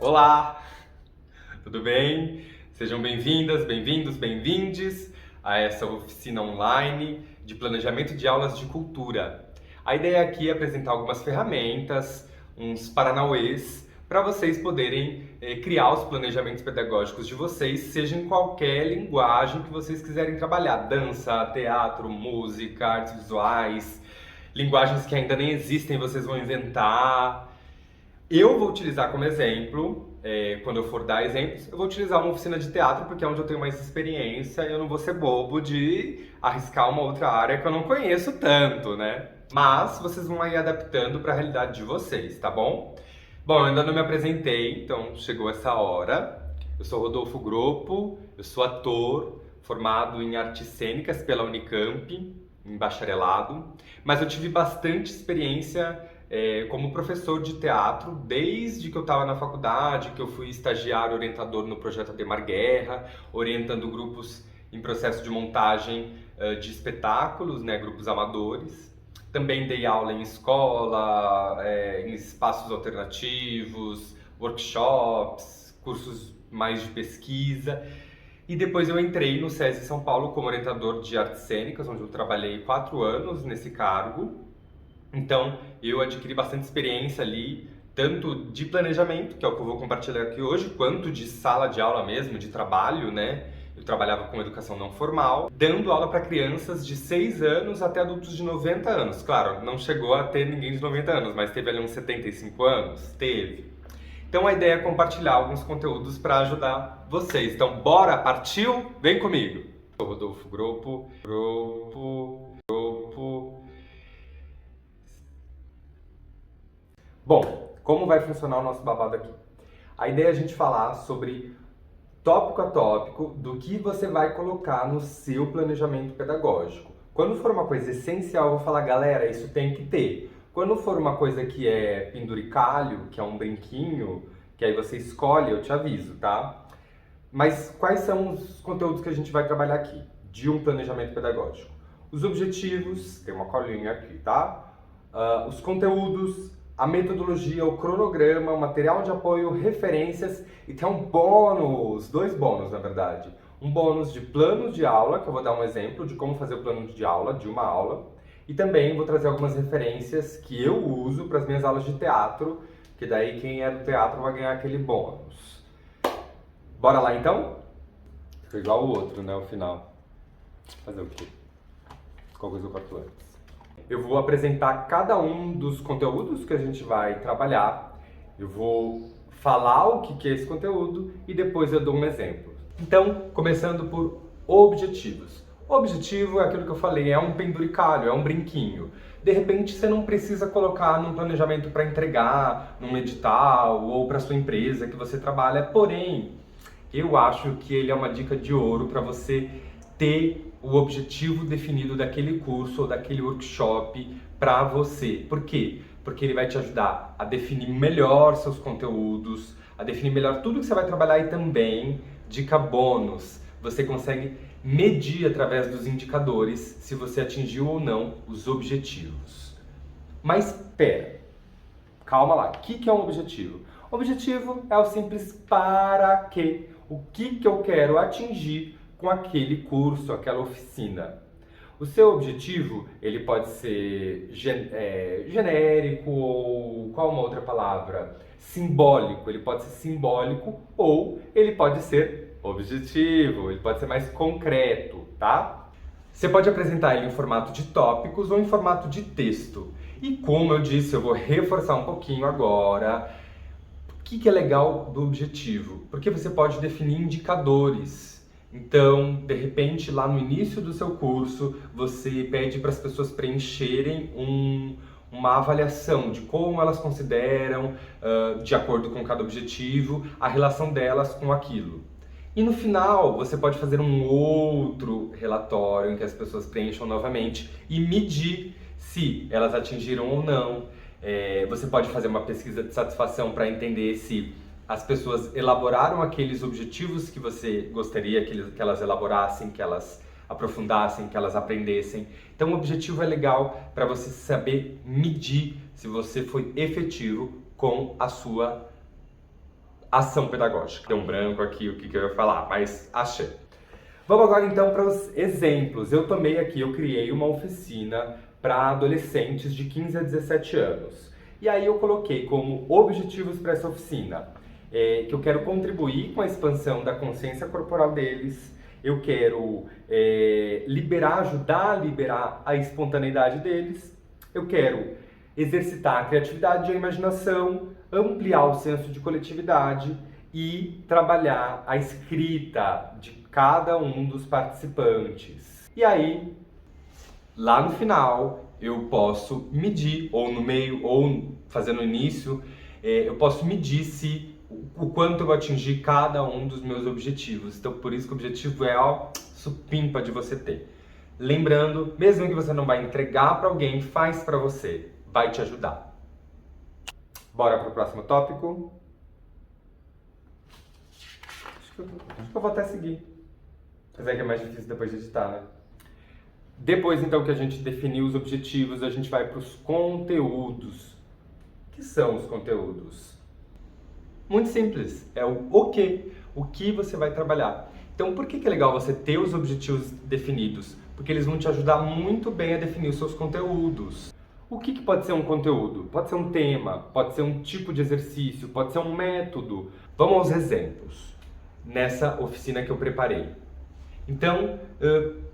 Olá, tudo bem? Sejam bem-vindas, bem-vindos, bem-vindes a essa oficina online de planejamento de aulas de cultura. A ideia aqui é apresentar algumas ferramentas, uns paranauês, para vocês poderem criar os planejamentos pedagógicos de vocês, seja em qualquer linguagem que vocês quiserem trabalhar: dança, teatro, música, artes visuais, linguagens que ainda nem existem, vocês vão inventar. Eu vou utilizar como exemplo, quando eu for dar exemplos, eu vou utilizar uma oficina de teatro porque é onde eu tenho mais experiência e eu não vou ser bobo de arriscar uma outra área que eu não conheço tanto, né? Mas vocês vão aí adaptando para a realidade de vocês, tá bom? Bom, eu ainda não me apresentei, então chegou essa hora. Eu sou Rodolfo Groppo, eu sou ator formado em artes cênicas pela Unicamp, em bacharelado, mas eu tive bastante experiência como professor de teatro, desde que eu estava na faculdade, que eu fui estagiário orientador no projeto Ademar Guerra, orientando grupos em processo de montagem de espetáculos, né, grupos amadores. Também dei aula em escola, em espaços alternativos, workshops, cursos mais de pesquisa. E depois eu entrei no SESI São Paulo como orientador de artes cênicas, onde eu trabalhei 4 anos nesse cargo. Então, eu adquiri bastante experiência ali, tanto de planejamento, que é o que eu vou compartilhar aqui hoje, quanto de sala de aula mesmo, de trabalho, né? Eu trabalhava com educação não formal, dando aula para crianças de 6 anos até adultos de 90 anos. Claro, não chegou a ter ninguém de 90 anos, mas teve ali uns 75 anos? Teve. Então a ideia é compartilhar alguns conteúdos para ajudar vocês. Então, bora? Partiu? Vem comigo! Eu sou Rodolfo Groppo. Bom, como vai funcionar o nosso babado aqui? A ideia é a gente falar sobre tópico a tópico do que você vai colocar no seu planejamento pedagógico. Quando for uma coisa essencial, eu vou falar, galera, isso tem que ter. Quando for uma coisa que é penduricalho, que é um brinquinho, que aí você escolhe, eu te aviso, tá? Mas quais são os conteúdos que a gente vai trabalhar aqui de um planejamento pedagógico? Os objetivos, tem uma colinha aqui, tá? Os conteúdos, a metodologia, o cronograma, o material de apoio, referências e tem um bônus, 2 bônus na verdade. Um bônus de plano de aula, que eu vou dar um exemplo de como fazer o plano de aula, de uma aula. E também vou trazer algumas referências que eu uso para as minhas aulas de teatro, que daí quem é do teatro vai ganhar aquele bônus. Bora lá então? Ficou igual o outro, né, o final. Fazer o quê? Qual coisa eu corto antes? Eu vou apresentar cada um dos conteúdos que a gente vai trabalhar. Eu vou falar o que é esse conteúdo e depois eu dou um exemplo. Então, começando por objetivos. O objetivo é aquilo que eu falei, é um penduricalho, é um brinquinho. De repente, você não precisa colocar num planejamento para entregar, num edital ou para sua empresa que você trabalha. Porém, eu acho que ele é uma dica de ouro para você ter o objetivo definido daquele curso ou daquele workshop para você. Por quê? Porque ele vai te ajudar a definir melhor seus conteúdos, a definir melhor tudo que você vai trabalhar e também, dica bônus, você consegue medir através dos indicadores se você atingiu ou não os objetivos. Mas pera, calma lá, o que é um objetivo? Objetivo é o simples para quê? O que eu quero atingir com aquele curso, aquela oficina. O seu objetivo, ele pode ser genérico ou qual uma outra palavra? Simbólico. Ele pode ser simbólico ou ele pode ser objetivo, ele pode ser mais concreto, tá? Você pode apresentar ele em formato de tópicos ou em formato de texto. E como eu disse, eu vou reforçar um pouquinho agora. O que é legal do objetivo? Porque você pode definir indicadores. Então, de repente, lá no início do seu curso, você pede para as pessoas preencherem uma avaliação de como elas consideram, de acordo com cada objetivo, a relação delas com aquilo. E no final, você pode fazer um outro relatório em que as pessoas preencham novamente e medir se elas atingiram ou não. Você pode fazer uma pesquisa de satisfação para entender se as pessoas elaboraram aqueles objetivos que você gostaria que elas elaborassem, que elas aprofundassem, que elas aprendessem. Então o objetivo é legal para você saber medir se você foi efetivo com a sua ação pedagógica. Tem um branco aqui, o que eu ia falar, mas achei. Vamos agora então para os exemplos. Eu criei uma oficina para adolescentes de 15 a 17 anos. E aí eu coloquei como objetivos para essa oficina que eu quero contribuir com a expansão da consciência corporal deles, eu quero ajudar a liberar a espontaneidade deles, eu quero exercitar a criatividade e a imaginação, ampliar o senso de coletividade e trabalhar a escrita de cada um dos participantes. E aí, lá no final, eu posso medir, ou no meio, ou fazendo no início, eu posso medir o quanto eu vou atingir cada um dos meus objetivos. Então, por isso que o objetivo é supimpa de você ter. Lembrando, mesmo que você não vai entregar para alguém, faz para você, vai te ajudar. Bora para o próximo tópico? Acho que eu vou até seguir. Apesar que é mais difícil depois de editar, né? Depois, então, que a gente definiu os objetivos, a gente vai para os conteúdos. O que são os conteúdos? Muito simples, é o que você vai trabalhar. Então, por que é legal você ter os objetivos definidos? Porque eles vão te ajudar muito bem a definir os seus conteúdos. O que pode ser um conteúdo? Pode ser um tema, pode ser um tipo de exercício, pode ser um método. Vamos aos exemplos nessa oficina que eu preparei. Então,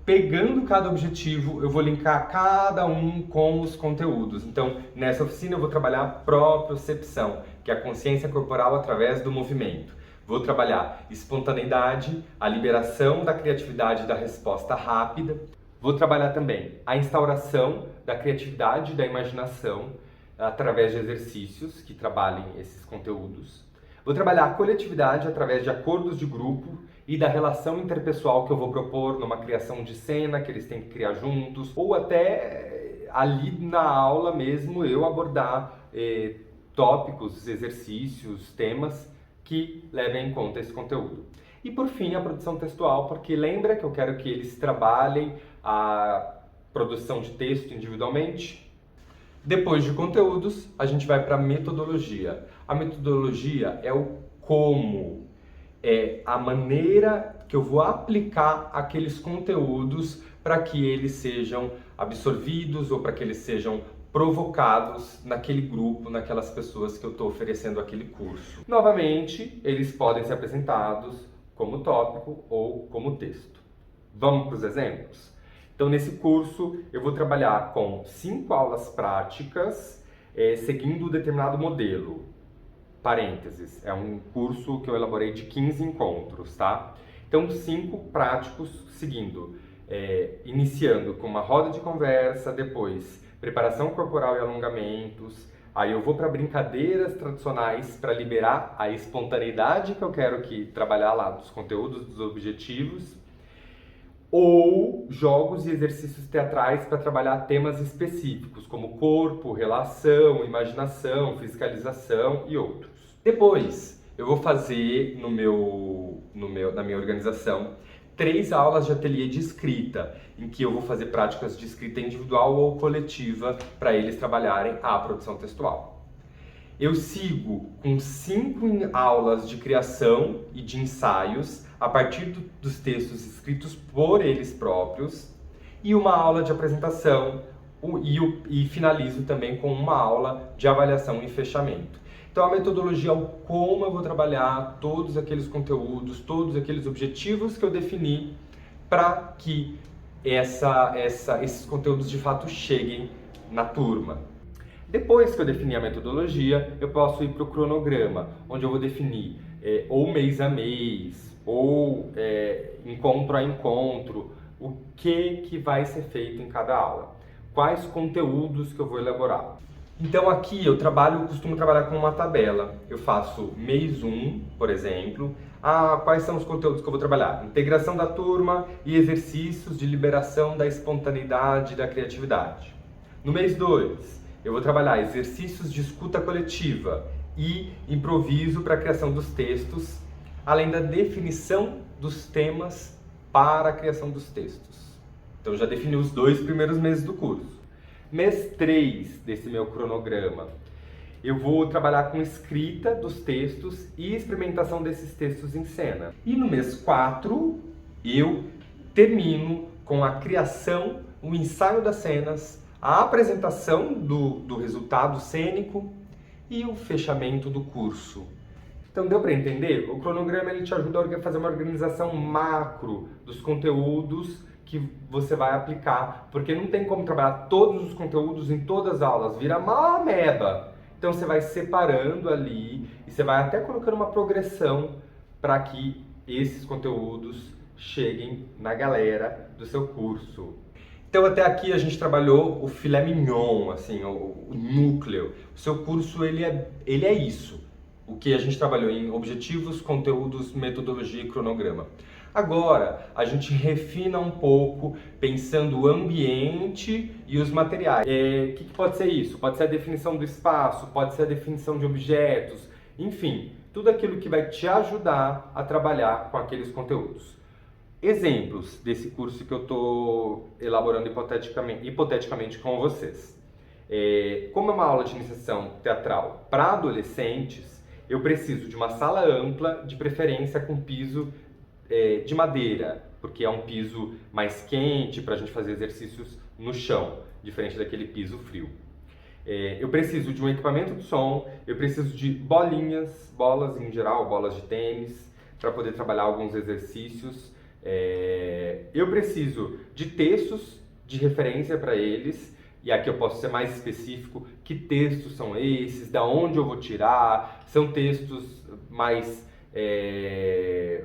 pegando cada objetivo, eu vou linkar cada um com os conteúdos. Então, nessa oficina eu vou trabalhar a propriocepção, que é a consciência corporal através do movimento. Vou trabalhar espontaneidade, a liberação da criatividade e da resposta rápida. Vou trabalhar também a instauração da criatividade e da imaginação através de exercícios que trabalhem esses conteúdos. Vou trabalhar a coletividade através de acordos de grupo e da relação interpessoal que eu vou propor numa criação de cena que eles têm que criar juntos, ou até ali na aula mesmo eu abordar tópicos, exercícios, temas que levem em conta esse conteúdo. E por fim, a produção textual, porque lembra que eu quero que eles trabalhem a produção de texto individualmente. Depois de conteúdos, a gente vai para a metodologia. A metodologia é o como, é a maneira que eu vou aplicar aqueles conteúdos para que eles sejam absorvidos ou para que eles sejam provocados naquele grupo, naquelas pessoas que eu estou oferecendo aquele curso. Novamente, eles podem ser apresentados como tópico ou como texto. Vamos para os exemplos? Então, nesse curso, eu vou trabalhar com 5 aulas práticas, seguindo um determinado modelo. Parênteses, é um curso que eu elaborei de 15 encontros, tá? Então, 5 práticos seguindo, iniciando com uma roda de conversa, depois preparação corporal e alongamentos, aí eu vou para brincadeiras tradicionais para liberar a espontaneidade que eu quero trabalhar lá dos conteúdos, dos objetivos, ou jogos e exercícios teatrais para trabalhar temas específicos, como corpo, relação, imaginação, fiscalização e outros. Depois, eu vou fazer na minha organização 3 aulas de ateliê de escrita, em que eu vou fazer práticas de escrita individual ou coletiva para eles trabalharem a produção textual. Eu sigo com 5 aulas de criação e de ensaios a partir dos textos escritos por eles próprios e uma aula de apresentação e finalizo também com uma aula de avaliação e fechamento. Então a metodologia é o como eu vou trabalhar todos aqueles conteúdos, todos aqueles objetivos que eu defini para que esses conteúdos de fato cheguem na turma. Depois que eu definir a metodologia, eu posso ir para o cronograma, onde eu vou definir ou mês a mês, ou encontro a encontro, o que vai ser feito em cada aula, quais conteúdos que eu vou elaborar. Então aqui eu costumo trabalhar com uma tabela. Eu faço mês 1, por exemplo. Quais são os conteúdos que eu vou trabalhar? Integração da turma e exercícios de liberação da espontaneidade e da criatividade. No mês 2, eu vou trabalhar exercícios de escuta coletiva e improviso para a criação dos textos, além da definição dos temas para a criação dos textos. Então já defini os 2 primeiros meses do curso. Mês 3 desse meu cronograma, eu vou trabalhar com escrita dos textos e experimentação desses textos em cena. E no mês 4, eu termino com a criação, o ensaio das cenas, a apresentação do resultado cênico e o fechamento do curso. Então deu para entender? O cronograma ele te ajuda a fazer uma organização macro dos conteúdos que você vai aplicar, porque não tem como trabalhar todos os conteúdos em todas as aulas, vira uma ameba. Então você vai separando ali e você vai até colocando uma progressão para que esses conteúdos cheguem na galera do seu curso. Então até aqui a gente trabalhou o filé mignon, assim, o núcleo. O seu curso ele é isso. O que a gente trabalhou em objetivos, conteúdos, metodologia e cronograma. Agora, a gente refina um pouco, pensando o ambiente e os materiais. O que pode ser isso? Pode ser a definição do espaço, pode ser a definição de objetos, enfim, tudo aquilo que vai te ajudar a trabalhar com aqueles conteúdos. Exemplos desse curso que eu estou elaborando hipoteticamente com vocês. Como é uma aula de iniciação teatral para adolescentes, eu preciso de uma sala ampla, de preferência com piso de madeira, porque é um piso mais quente para a gente fazer exercícios no chão, diferente daquele piso frio. Eu preciso de um equipamento de som, eu preciso de bolas em geral, bolas de tênis, para poder trabalhar alguns exercícios. Eu preciso de textos de referência para eles, e aqui eu posso ser mais específico, que textos são esses, da onde eu vou tirar, são textos mais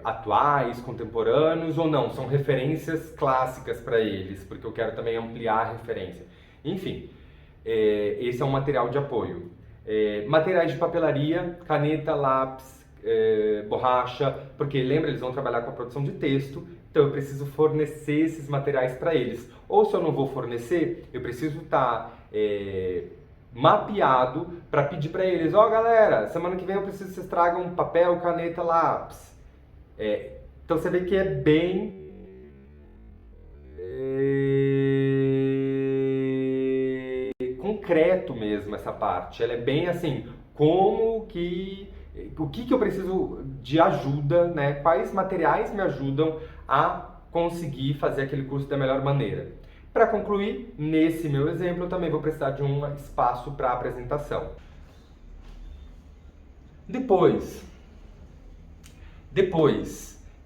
atuais, contemporâneos ou não, são referências clássicas para eles, porque eu quero também ampliar a referência. Enfim, esse é um material de apoio. Materiais de papelaria, caneta, lápis, borracha, porque lembra, eles vão trabalhar com a produção de texto, então eu preciso fornecer esses materiais para eles. Ou se eu não vou fornecer, eu preciso estar mapeado para pedir para eles, galera, semana que vem eu preciso que vocês tragam papel, caneta, lápis. Então você vê que é bem concreto mesmo essa parte. Ela é bem assim, o que eu preciso de ajuda, né? Quais materiais me ajudam a conseguir fazer aquele curso da melhor maneira. Para concluir, nesse meu exemplo, eu também vou precisar de um espaço para apresentação. Depois,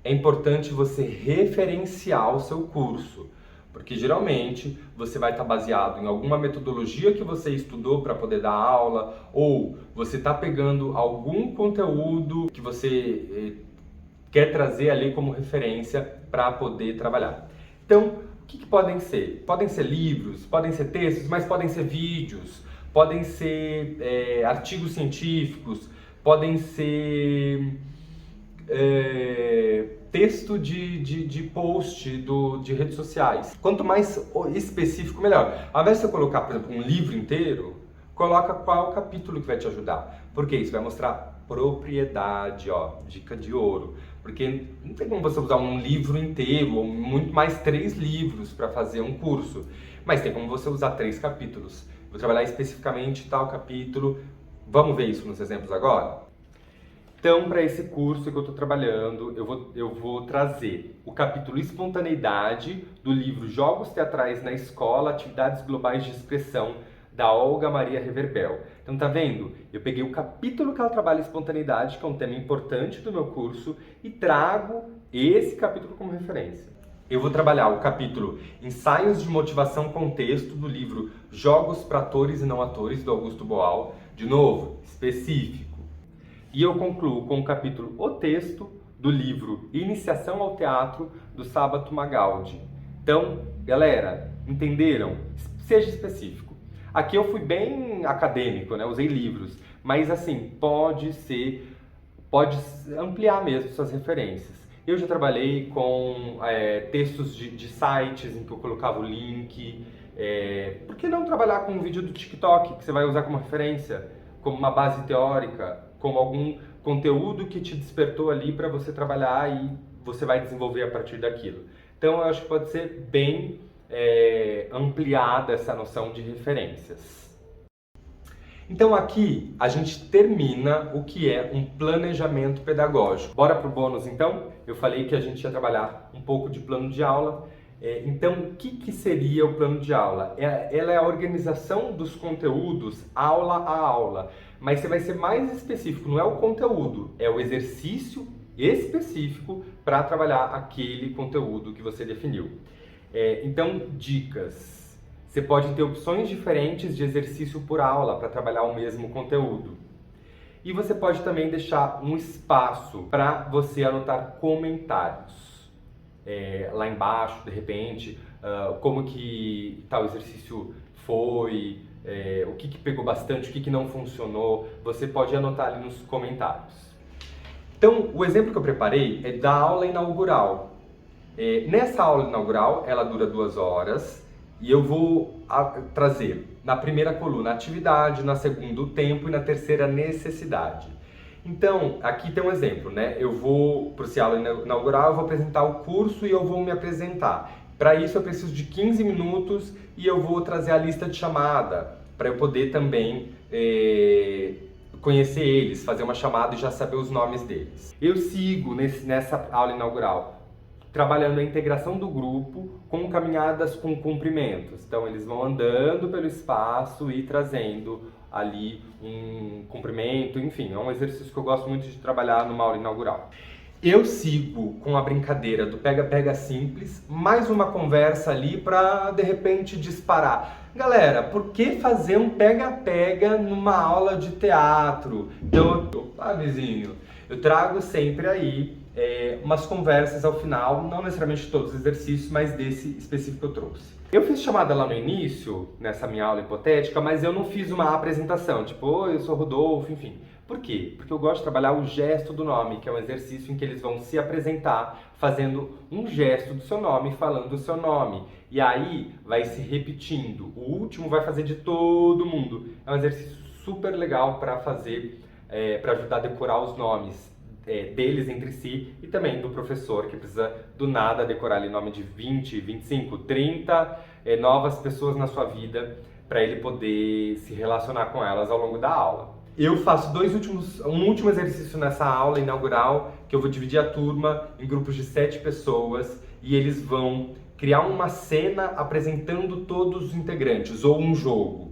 é importante você referenciar o seu curso, porque geralmente você vai estar baseado em alguma metodologia que você estudou para poder dar aula, ou você está pegando algum conteúdo que você quer trazer ali como referência para poder trabalhar. Então, o que podem ser? Podem ser livros, podem ser textos, mas podem ser vídeos, podem ser artigos científicos, podem ser texto de post de redes sociais. Quanto mais específico, melhor. Ao invés de você colocar, por exemplo, um livro inteiro, coloca qual capítulo que vai te ajudar. Porque isso vai mostrar propriedade, dica de ouro. Porque não tem como você usar um livro inteiro, ou muito mais 3 livros para fazer um curso. Mas tem como você usar 3 capítulos. Vou trabalhar especificamente tal capítulo. Vamos ver isso nos exemplos agora? Então, para esse curso que eu estou trabalhando, eu vou trazer o capítulo Espontaneidade do livro Jogos Teatrais na Escola, Atividades Globais de Expressão, da Olga Maria Reverbel. Então, tá vendo? Eu peguei o capítulo que ela trabalha espontaneidade, que é um tema importante do meu curso, e trago esse capítulo como referência. Eu vou trabalhar o capítulo Ensaios de Motivação com Texto do livro Jogos para Atores e Não Atores, do Augusto Boal. De novo, específico. E eu concluo com o capítulo O Texto do livro Iniciação ao Teatro, do Sábato Magaldi. Então, galera, entenderam? Seja específico. Aqui eu fui bem acadêmico, né? Usei livros, mas assim, pode ampliar mesmo suas referências. Eu já trabalhei com textos de sites em que eu colocava o link. Por que não trabalhar com um vídeo do TikTok que você vai usar como referência, como uma base teórica, como algum conteúdo que te despertou ali para você trabalhar e você vai desenvolver a partir daquilo. Então eu acho que pode ser bem ampliada essa noção de referências. Então aqui a gente termina o que é um planejamento pedagógico. Bora pro bônus então? Eu falei que a gente ia trabalhar um pouco de plano de aula. Então, o que seria o plano de aula? Ela é a organização dos conteúdos aula a aula, mas você vai ser mais específico, não é o conteúdo, é o exercício específico para trabalhar aquele conteúdo que você definiu. Então, dicas. Você pode ter opções diferentes de exercício por aula para trabalhar o mesmo conteúdo. E você pode também deixar um espaço para você anotar comentários. Lá embaixo, de repente, como que tal exercício foi, o que pegou bastante, o que não funcionou, você pode anotar ali nos comentários. Então, o exemplo que eu preparei é da aula inaugural. Nessa aula inaugural, ela dura 2 horas e eu vou trazer na primeira coluna atividade, na segunda o tempo e na terceira necessidade. Então, aqui tem um exemplo, né? Eu vou, para essa aula inaugural, eu vou apresentar o curso e eu vou me apresentar. Para isso eu preciso de 15 minutos e eu vou trazer a lista de chamada, para eu poder também conhecer eles, fazer uma chamada e já saber os nomes deles. Eu sigo nessa aula inaugural trabalhando a integração do grupo com caminhadas com cumprimentos. Então eles vão andando pelo espaço e trazendo ali um cumprimento, enfim, é um exercício que eu gosto muito de trabalhar numa aula inaugural. Eu sigo com a brincadeira do pega-pega simples, mais uma conversa ali para de repente disparar. Galera, por que fazer um pega-pega numa aula de teatro? Então, vizinho, eu trago sempre aí umas conversas ao final, não necessariamente todos os exercícios, mas desse específico que eu trouxe. Eu fiz chamada lá no início, nessa minha aula hipotética, mas eu não fiz uma apresentação, tipo, oi, eu sou Rodolfo, enfim. Por quê? Porque eu gosto de trabalhar o gesto do nome, que é um exercício em que eles vão se apresentar fazendo um gesto do seu nome, falando o seu nome. E aí vai se repetindo. O último vai fazer de todo mundo. É um exercício super legal para fazer, para ajudar a decorar os nomes deles entre si e também do professor, que precisa do nada decorar ali nome de 20, 25, 30 novas pessoas na sua vida para ele poder se relacionar com elas ao longo da aula. Eu faço um último exercício nessa aula inaugural, que eu vou dividir a turma em grupos de 7 pessoas e eles vão criar uma cena apresentando todos os integrantes, ou um jogo.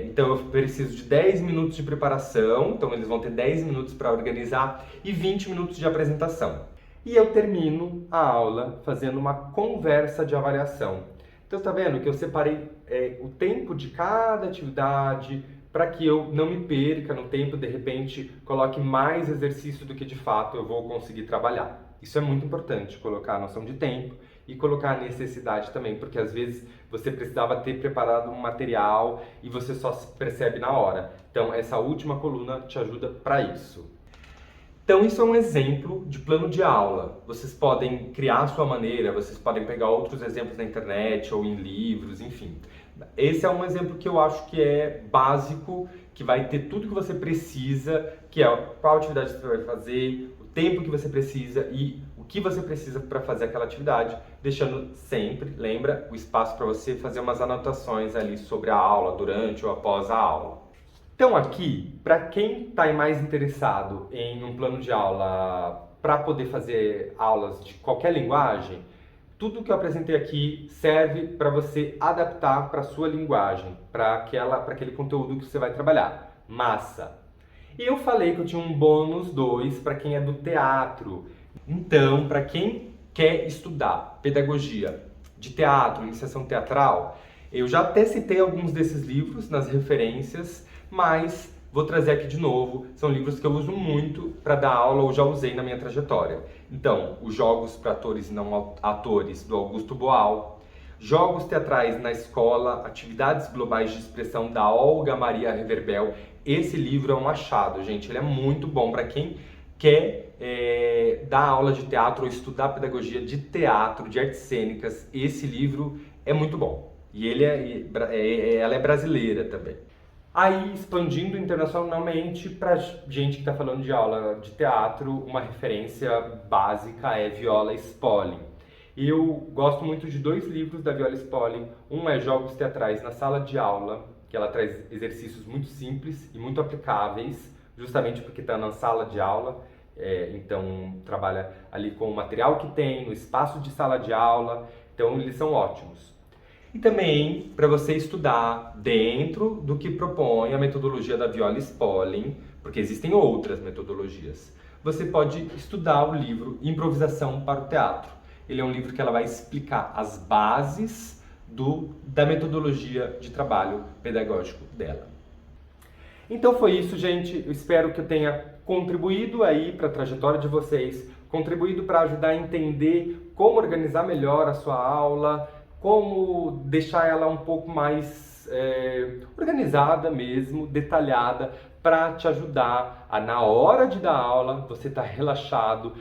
Então eu preciso de 10 minutos de preparação, então eles vão ter 10 minutos para organizar e 20 minutos de apresentação. E eu termino a aula fazendo uma conversa de avaliação. Então tá vendo que eu separei o tempo de cada atividade para que eu não me perca no tempo, de repente coloque mais exercício do que de fato eu vou conseguir trabalhar. Isso é muito importante, colocar a noção de tempo e colocar a necessidade também, porque às vezes você precisava ter preparado um material e você só se percebe na hora. Então essa última coluna te ajuda para isso. Então isso é um exemplo de plano de aula. Vocês podem criar a sua maneira, vocês podem pegar outros exemplos na internet ou em livros, enfim. Esse é um exemplo que eu acho que é básico, que vai ter tudo que você precisa, que é qual atividade você vai fazer, o tempo que você precisa e o que você precisa para fazer aquela atividade, deixando sempre, lembra, o espaço para você fazer umas anotações ali sobre a aula, durante ou após a aula. Então aqui, para quem está mais interessado em um plano de aula para poder fazer aulas de qualquer linguagem, tudo que eu apresentei aqui serve para você adaptar para a sua linguagem, para aquele conteúdo que você vai trabalhar. Massa! E eu falei que eu tinha um bônus 2 para quem é do teatro. Então, para quem quer estudar pedagogia de teatro, iniciação teatral, eu já até citei alguns desses livros nas referências, mas vou trazer aqui de novo, são livros que eu uso muito para dar aula ou já usei na minha trajetória. Então, os Jogos para Atores e Não Atores, do Augusto Boal, Jogos Teatrais na Escola, Atividades Globais de Expressão, da Olga Maria Reverbel. Esse livro é um achado, gente, ele é muito bom para quem quer dar aula de teatro ou estudar pedagogia de teatro, de artes cênicas. Esse livro é muito bom. E ela é brasileira também. Aí, expandindo internacionalmente, para gente que está falando de aula de teatro, uma referência básica é Viola Spolin. Eu gosto muito de 2 livros da Viola Spolin. Um é Jogos Teatrais na Sala de Aula que ela traz exercícios muito simples e muito aplicáveis, justamente porque está na sala de aula. Então trabalha ali com o material que tem, no espaço de sala de aula, então eles são ótimos. E também para você estudar dentro do que propõe a metodologia da Viola Spolin, porque existem outras metodologias. Você pode estudar o livro Improvisação para o Teatro. Ele é um livro que ela vai explicar as bases da metodologia de trabalho pedagógico dela. Então foi isso, gente. Eu espero que eu tenha contribuído aí para a trajetória de vocês, contribuído para ajudar a entender como organizar melhor a sua aula, como deixar ela um pouco mais organizada mesmo, detalhada, para te ajudar a, na hora de dar aula, você estar relaxado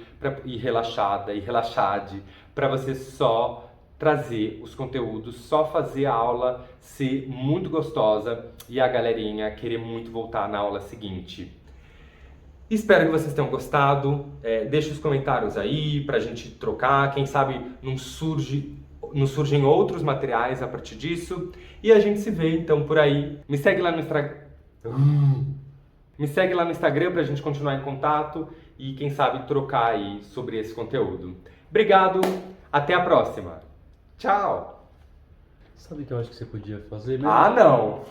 e relaxada e relaxade, para você só trazer os conteúdos, só fazer a aula ser muito gostosa e a galerinha querer muito voltar na aula seguinte. Espero que vocês tenham gostado. Deixe os comentários aí pra gente trocar. Quem sabe não surgem outros materiais a partir disso. E a gente se vê então por aí. Me segue lá no Instagram. Me segue lá no Instagram pra gente continuar em contato e quem sabe trocar aí sobre esse conteúdo. Obrigado, até a próxima. Tchau! Sabe o que eu acho que você podia fazer mesmo? Ah, não!